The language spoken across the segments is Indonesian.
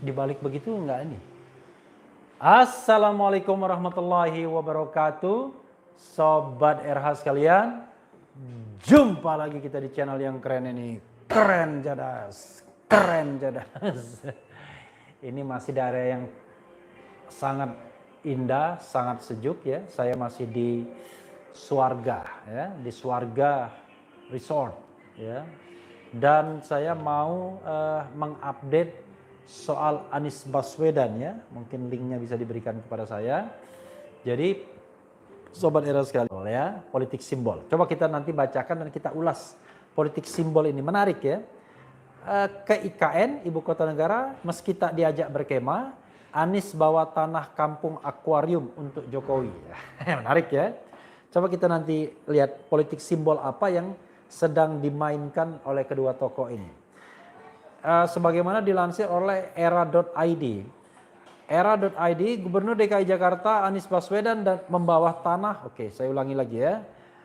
dibalik begitu enggak ini? Assalamualaikum warahmatullahi wabarakatuh. Sobat RH sekalian, jumpa lagi kita di channel yang keren ini. Keren jadas, keren jadas. Ini masih daerah yang sangat indah, sangat sejuk ya. Saya masih di Swarga ya, di Swarga Resort ya. Dan saya mau mengupdate soal Anies Baswedan ya, mungkin linknya bisa diberikan kepada saya. Jadi sobat era sekalian ya, politik simbol. Coba kita nanti bacakan dan kita ulas politik simbol ini, menarik ya. Ke IKN ibu kota negara, meski tak diajak berkemah, Anies bawa tanah kampung akuarium untuk Jokowi. Menarik ya. Coba kita nanti lihat politik simbol apa yang sedang dimainkan oleh kedua tokoh ini. Sebagaimana dilansir oleh era.id. Era.id, Gubernur DKI Jakarta Anies Baswedan dan membawa tanah, oke saya ulangi lagi ya.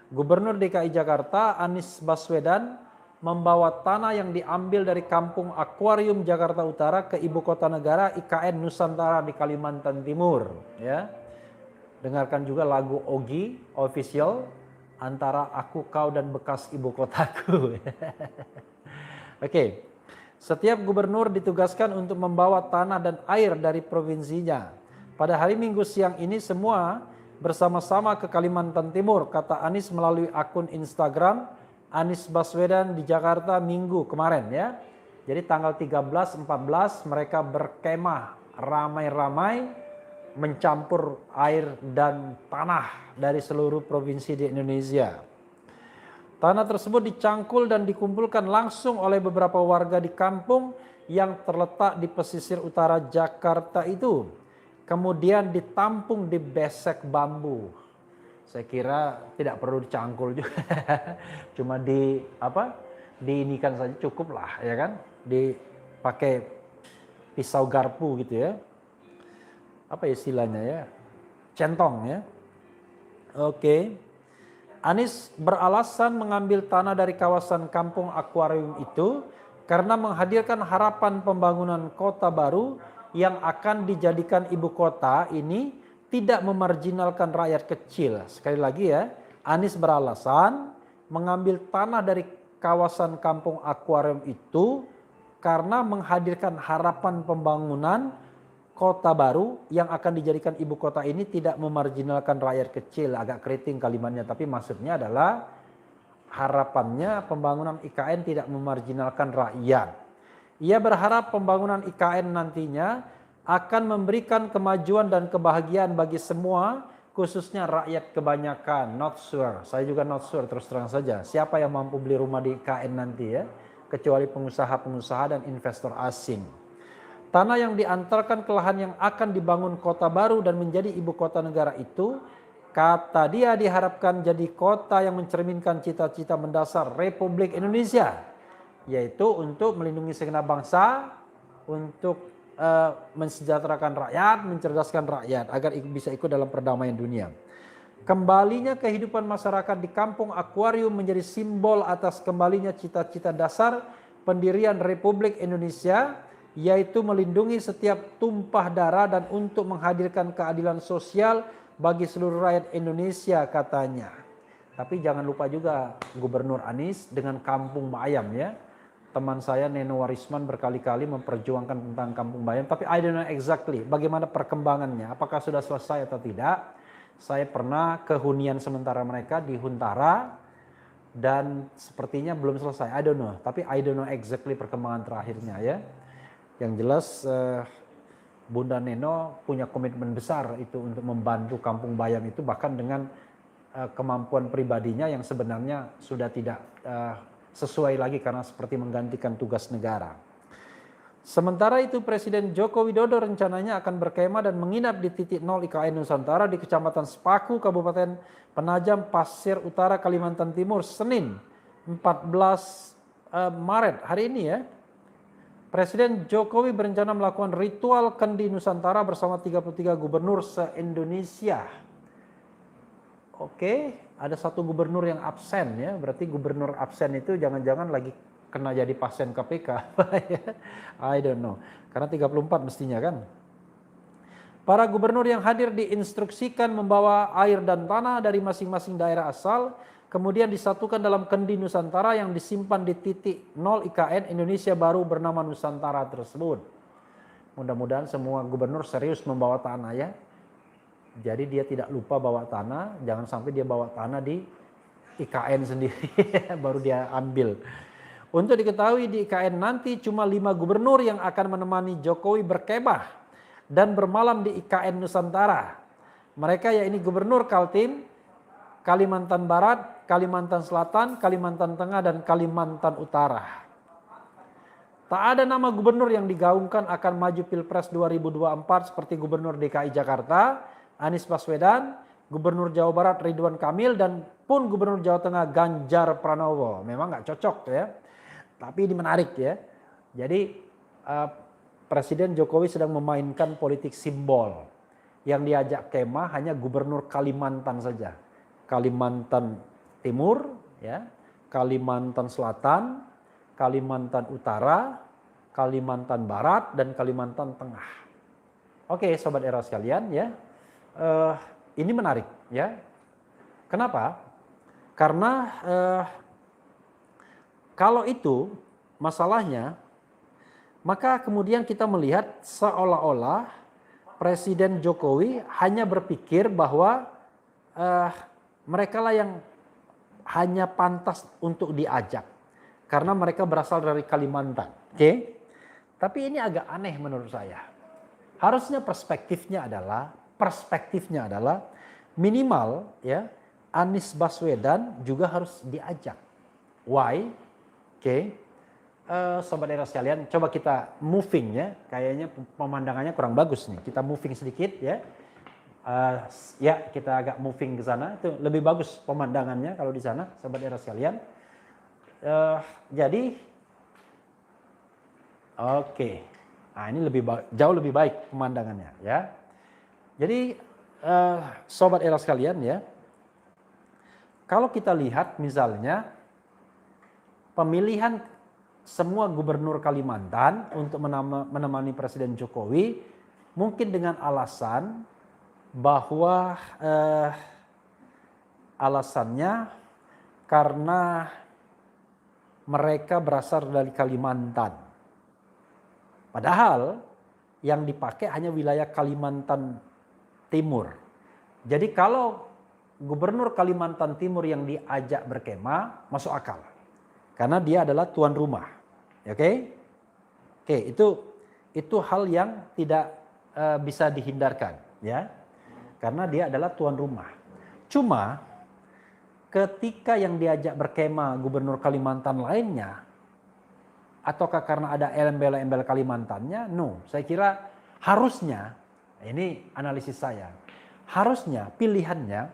Gubernur DKI Jakarta Anies Baswedan membawa tanah yang diambil dari kampung akuarium Jakarta Utara ke ibu kota negara IKN Nusantara di Kalimantan Timur. Ya. Dengarkan juga lagu Ogi official, antara aku kau dan bekas ibu kotaku. Oke. Setiap gubernur ditugaskan untuk membawa tanah dan air dari provinsinya. Pada hari Minggu siang ini semua bersama-sama ke Kalimantan Timur, kata Anies melalui akun Instagram Anies Baswedan di Jakarta Minggu kemarin ya. Jadi tanggal 13, 14 mereka berkemah ramai-ramai mencampur air dan tanah dari seluruh provinsi di Indonesia. Tanah tersebut dicangkul dan dikumpulkan langsung oleh beberapa warga di kampung yang terletak di pesisir utara Jakarta itu. Kemudian ditampung di besek bambu. Saya kira tidak perlu dicangkul juga. Cuma diinikan saja cukup lah ya kan. Dipakai pisau garpu gitu ya. Apa istilahnya ya? Centong ya. Oke. Anies beralasan mengambil tanah dari kawasan kampung akuarium itu karena menghadirkan harapan pembangunan kota baru yang akan dijadikan ibu kota ini tidak memarjinalkan rakyat kecil. Sekali lagi ya, Anies beralasan mengambil tanah dari kawasan kampung akuarium itu karena menghadirkan harapan pembangunan kota baru yang akan dijadikan ibu kota ini tidak memarjinalkan rakyat kecil. Agak keriting kalimatnya, tapi maksudnya adalah harapannya pembangunan IKN tidak memarjinalkan rakyat. Ia berharap pembangunan IKN nantinya akan memberikan kemajuan dan kebahagiaan bagi semua, khususnya rakyat kebanyakan. Not sure, saya juga not sure terus terang saja. Siapa yang mampu beli rumah di IKN nanti ya, kecuali pengusaha-pengusaha dan investor asing. Tanah yang diantarkan ke lahan yang akan dibangun kota baru dan menjadi ibu kota negara itu, kata dia diharapkan jadi kota yang mencerminkan cita-cita mendasar Republik Indonesia, yaitu untuk melindungi segenap bangsa, untuk mensejahterakan rakyat, mencerdaskan rakyat agar bisa ikut dalam perdamaian dunia. Kembalinya kehidupan masyarakat di kampung akuarium menjadi simbol atas kembalinya cita-cita dasar pendirian Republik Indonesia, yaitu melindungi setiap tumpah darah dan untuk menghadirkan keadilan sosial bagi seluruh rakyat Indonesia katanya. Tapi jangan lupa juga Gubernur Anies dengan Kampung Bayam ya. Teman saya Neno Warisman berkali-kali memperjuangkan tentang Kampung Bayam, tapi I don't know exactly bagaimana perkembangannya, apakah sudah selesai atau tidak. Saya pernah ke hunian sementara mereka di Huntara dan sepertinya belum selesai, I don't know. Tapi I don't know exactly perkembangan terakhirnya ya. Yang jelas Bunda Neno punya komitmen besar itu untuk membantu Kampung Bayam itu, bahkan dengan kemampuan pribadinya yang sebenarnya sudah tidak sesuai lagi karena seperti menggantikan tugas negara. Sementara itu Presiden Joko Widodo rencananya akan berkemah dan menginap di titik 0 IKN Nusantara di Kecamatan Sepaku, Kabupaten Penajam Pasir Utara, Kalimantan Timur, Senin 14 Maret hari ini ya. Presiden Jokowi berencana melakukan ritual Kendi Nusantara bersama 33 gubernur se-Indonesia. Oke, ada satu gubernur yang absen ya, berarti gubernur absen itu jangan-jangan lagi kena jadi pasien KPK. I don't know. Karena 34 mestinya kan. Para gubernur yang hadir diinstruksikan membawa air dan tanah dari masing-masing daerah asal, kemudian disatukan dalam kendi Nusantara yang disimpan di titik 0 IKN Indonesia Baru bernama Nusantara tersebut. Mudah-mudahan semua gubernur serius membawa tanah ya. Jadi dia tidak lupa bawa tanah, jangan sampai dia bawa tanah di IKN sendiri, baru dia ambil. Untuk diketahui di IKN nanti cuma 5 gubernur yang akan menemani Jokowi berkemah dan bermalam di IKN Nusantara. Mereka yaitu Gubernur Kaltim, Kalimantan Barat, Kalimantan Selatan, Kalimantan Tengah, dan Kalimantan Utara. Tak ada nama gubernur yang digaungkan akan maju Pilpres 2024 seperti Gubernur DKI Jakarta, Anies Baswedan, Gubernur Jawa Barat Ridwan Kamil, dan pun Gubernur Jawa Tengah Ganjar Pranowo. Memang nggak cocok ya, tapi ini menarik ya. Jadi Presiden Jokowi sedang memainkan politik simbol. Yang diajak kemah hanya Gubernur Kalimantan saja. Kalimantan Timur, ya, Kalimantan Selatan, Kalimantan Utara, Kalimantan Barat, dan Kalimantan Tengah. Oke, Sobat Era sekalian ya. Ini menarik ya. Kenapa? Karena kalau itu masalahnya, maka kemudian kita melihat seolah-olah Presiden Jokowi hanya berpikir bahwa mereka lah yang hanya pantas untuk diajak. Karena mereka berasal dari Kalimantan. Oke? Tapi ini agak aneh menurut saya. Harusnya perspektifnya adalah minimal ya Anies Baswedan juga harus diajak. Why? Oke. Sobat Era sekalian, coba kita moving ya. Kayaknya pemandangannya kurang bagus nih. Kita moving sedikit ya. Ya, kita agak moving ke sana. Itu lebih bagus pemandangannya kalau di sana, Sobat Era sekalian. Jadi, oke. Nah, ini jauh lebih baik pemandangannya ya. Jadi, Sobat Era sekalian ya. Kalau kita lihat misalnya pemilihan semua gubernur Kalimantan untuk menemani Presiden Jokowi mungkin dengan alasan bahwa alasannya karena mereka berasal dari Kalimantan. Padahal yang dipakai hanya wilayah Kalimantan Timur. Jadi kalau gubernur Kalimantan Timur yang diajak berkemah masuk akal. Karena dia adalah tuan rumah. Oke? Oke, itu hal yang tidak bisa dihindarkan, ya. Karena dia adalah tuan rumah. Cuma ketika yang diajak berkemah gubernur Kalimantan lainnya, ataukah karena ada embel-embel Kalimantannya? No, saya kira harusnya, ini analisis saya, harusnya pilihannya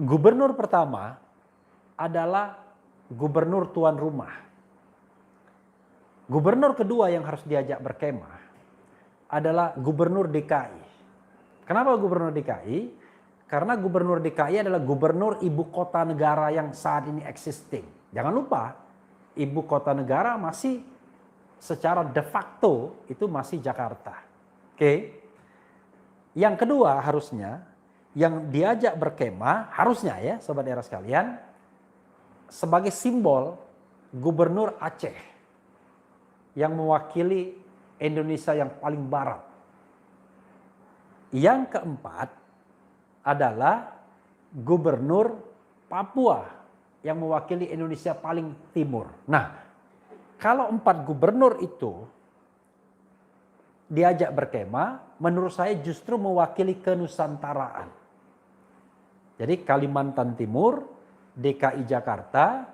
gubernur pertama adalah gubernur tuan rumah. Gubernur kedua yang harus diajak berkemah adalah gubernur DKI. Kenapa gubernur DKI? Karena gubernur DKI adalah gubernur ibu kota negara yang saat ini existing. Jangan lupa, ibu kota negara masih secara de facto itu masih Jakarta. Oke. Yang kedua harusnya yang diajak berkemah harusnya ya Sobat Era sekalian sebagai simbol gubernur Aceh yang mewakili Indonesia yang paling barat. Yang keempat adalah gubernur Papua yang mewakili Indonesia paling timur. Nah, kalau 4 gubernur itu diajak berkemah, menurut saya justru mewakili kenusantaraan. Jadi Kalimantan Timur, DKI Jakarta,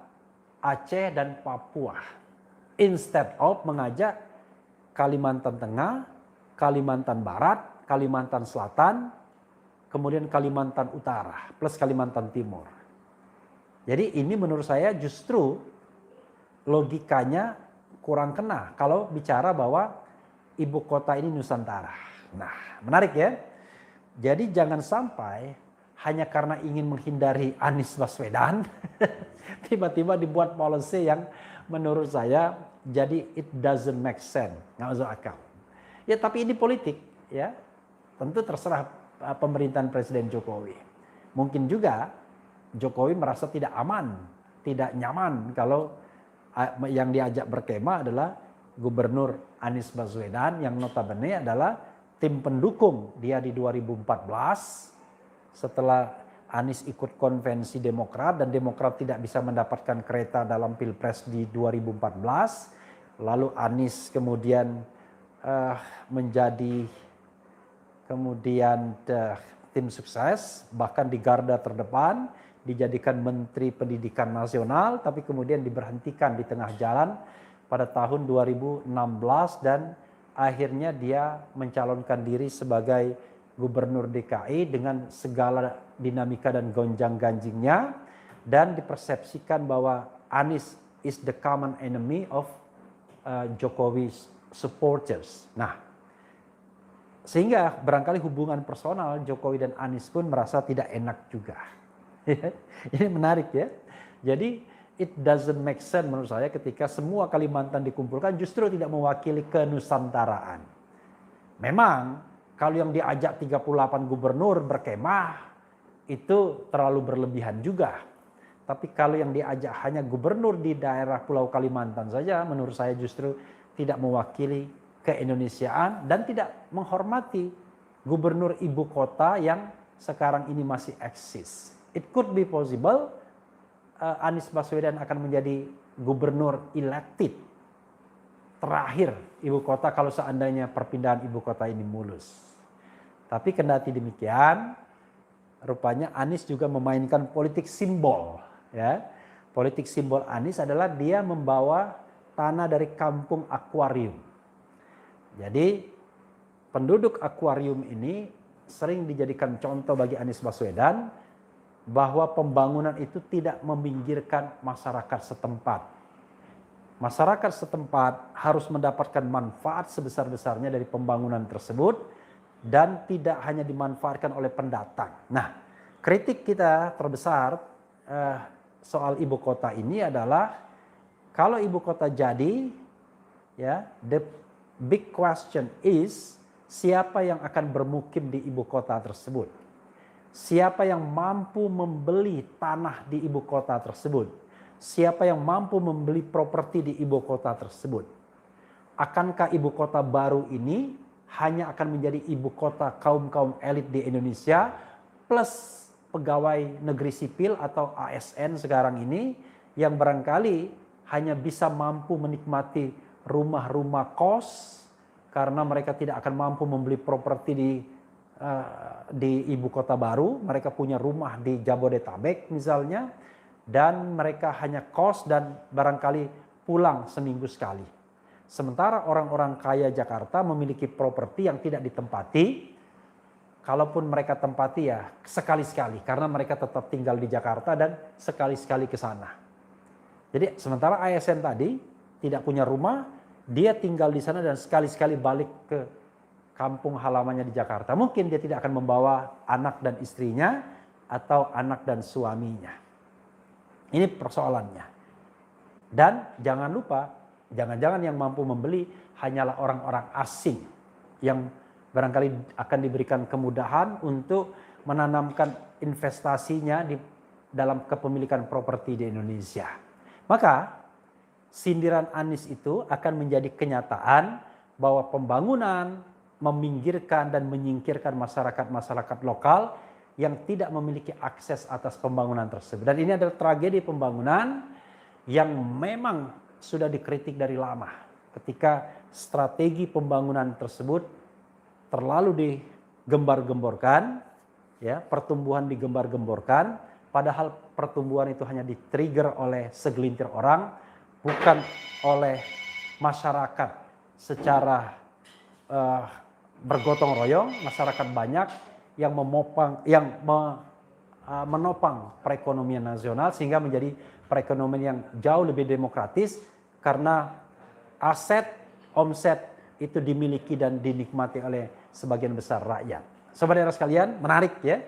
Aceh, dan Papua. Instead of mengajak Kalimantan Tengah, Kalimantan Barat, Kalimantan Selatan, kemudian Kalimantan Utara, plus Kalimantan Timur. Jadi ini menurut saya justru logikanya kurang kena kalau bicara bahwa ibu kota ini Nusantara. Nah, menarik ya. Jadi jangan sampai hanya karena ingin menghindari Anies Baswedan, tiba-tiba dibuat policy yang menurut saya jadi it doesn't make sense, nggak masuk akal. Ya tapi ini politik, ya tentu terserah pemerintahan Presiden Jokowi. Mungkin juga Jokowi merasa tidak aman, tidak nyaman kalau yang diajak berkemah adalah Gubernur Anies Baswedan yang notabene adalah tim pendukung dia di 2014 setelah Anies ikut konvensi Demokrat dan Demokrat tidak bisa mendapatkan kereta dalam Pilpres di 2014. Lalu Anies kemudian menjadi tim sukses, bahkan di garda terdepan, dijadikan Menteri Pendidikan Nasional, tapi kemudian diberhentikan di tengah jalan pada tahun 2016 dan akhirnya dia mencalonkan diri sebagai Gubernur DKI dengan segala dinamika dan gonjang-ganjingnya, dan dipersepsikan bahwa Anies is the common enemy of Jokowi's supporters. Nah, sehingga barangkali hubungan personal Jokowi dan Anies pun merasa tidak enak juga. Ini menarik ya. Jadi it doesn't make sense menurut saya ketika semua Kalimantan dikumpulkan justru tidak mewakili kenusantaraan. Memang kalau yang diajak 38 gubernur berkemah itu terlalu berlebihan juga. Tapi kalau yang diajak hanya gubernur di daerah Pulau Kalimantan saja menurut saya justru tidak mewakili keindonesiaan dan tidak menghormati gubernur ibu kota yang sekarang ini masih eksis. It could be possible Anies Baswedan akan menjadi gubernur elected terakhir ibu kota kalau seandainya perpindahan ibu kota ini mulus. Tapi kendati demikian, rupanya Anies juga memainkan politik simbol. Ya, politik simbol Anies adalah dia membawa tanah dari kampung akuarium. Jadi penduduk akuarium ini sering dijadikan contoh bagi Anies Baswedan bahwa pembangunan itu tidak meminggirkan masyarakat setempat. Masyarakat setempat harus mendapatkan manfaat sebesar-besarnya dari pembangunan tersebut dan tidak hanya dimanfaatkan oleh pendatang. Nah, kritik kita terbesar soal ibu kota ini adalah kalau ibu kota jadi, ya, the big question is siapa yang akan bermukim di ibu kota tersebut? Siapa yang mampu membeli tanah di ibu kota tersebut? Siapa yang mampu membeli properti di ibu kota tersebut? Akankah ibu kota baru ini hanya akan menjadi ibu kota kaum-kaum elit di Indonesia plus pegawai negeri sipil atau ASN sekarang ini yang barangkali hanya bisa mampu menikmati rumah-rumah kos karena mereka tidak akan mampu membeli properti di ibu kota baru. Mereka punya rumah di Jabodetabek misalnya dan mereka hanya kos dan barangkali pulang seminggu sekali. Sementara orang-orang kaya Jakarta memiliki properti yang tidak ditempati. Kalaupun mereka tempati ya sekali-sekali karena mereka tetap tinggal di Jakarta dan sekali-sekali ke sana. Jadi sementara ASN tadi tidak punya rumah, dia tinggal di sana dan sekali-sekali balik ke kampung halamannya di Jakarta. Mungkin dia tidak akan membawa anak dan istrinya atau anak dan suaminya. Ini persoalannya. Dan jangan lupa, jangan-jangan yang mampu membeli hanyalah orang-orang asing yang barangkali akan diberikan kemudahan untuk menanamkan investasinya di dalam kepemilikan properti di Indonesia. Maka sindiran Anies itu akan menjadi kenyataan bahwa pembangunan meminggirkan dan menyingkirkan masyarakat-masyarakat lokal yang tidak memiliki akses atas pembangunan tersebut. Dan ini adalah tragedi pembangunan yang memang sudah dikritik dari lama. Ketika strategi pembangunan tersebut terlalu digembar-gemborkan, ya, pertumbuhan digembar-gemborkan, padahal pertumbuhan itu hanya di-trigger oleh segelintir orang, bukan oleh masyarakat secara bergotong royong, masyarakat banyak yang menopang perekonomian nasional sehingga menjadi perekonomian yang jauh lebih demokratis karena aset, omset itu dimiliki dan dinikmati oleh sebagian besar rakyat. Saudara sekalian, menarik ya.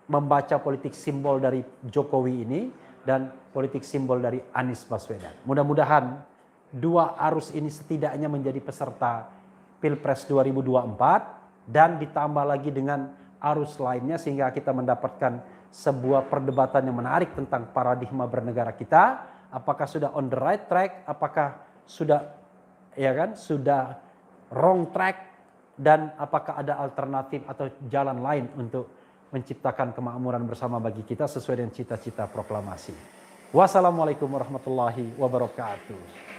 membaca politik simbol dari Jokowi ini dan politik simbol dari Anies Baswedan. Mudah-mudahan dua arus ini setidaknya menjadi peserta Pilpres 2024 dan ditambah lagi dengan arus lainnya sehingga kita mendapatkan sebuah perdebatan yang menarik tentang paradigma bernegara kita. Apakah sudah on the right track, apakah sudah sudah wrong track, dan apakah ada alternatif atau jalan lain untuk menciptakan kemakmuran bersama bagi kita sesuai dengan cita-cita proklamasi. Wassalamualaikum warahmatullahi wabarakatuh.